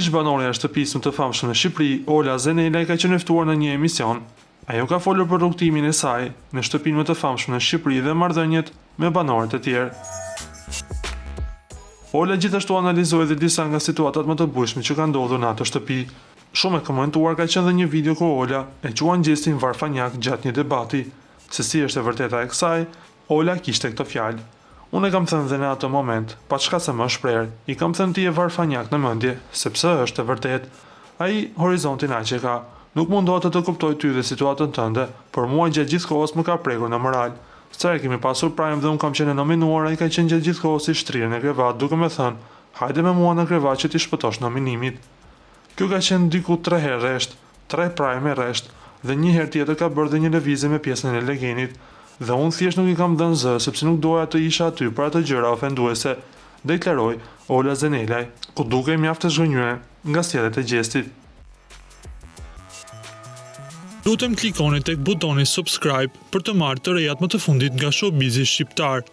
ish banorja e shtëpisë më të famshme në Shqipëri, Ola Zenelaj ka qenë ftuar në një emision. Ajo ka folur për rrugtimin e saj në shtëpinë më të famshme në Shqipëri dhe marrëdhëniet me banorët e tjerë. Ola gjithashtu analizoi edhe disa nga situatat më të bujshme që kanë ndodhur në atë shtëpi. Shumë e komentuar ka qenë dhe një video ku Ola e quan gjestin Varfanjak gjatë një debati. Se si është e vërteta e kësaj, Ola kishte këtë fjalë. Unë e kam thënë dhe në atë moment, pa çka se më shprehur, i kam thënë ti e Varfanjak në mendje, sepse është e vërtet. Ai horizontin aq e ka. Nuk mundohet të kuptoj ty dhe situatën tënde, por mua gjatë gjithë kohës më ka prekur në moral. Sa e kemi pasur prajm dhe unë kam qenë nominuar, ai ka qenë gjatë gjithë kohës i shtrirë në krevat, duke më thënë, hajde me mua në krevat që ti shpëtosh nominimit. Kjo ka qenë diku 3 herë rresht, 3 prajme rresht, dhe një herë tjetër ka bërë dhe një lëvizje me pjesën e legenit, dhe unë thjesht nuk i kam dhënë zë, sepse nuk doja të isha aty për atë gjëra ofenduese, deklaroi Ola Zenelaj, ku dukej mjaft e zhgënjur nga sjelljet e gjestit. Lutem klikoni tek butoni subscribe për të marrë të rejat më të fundit nga showbizi shqiptar.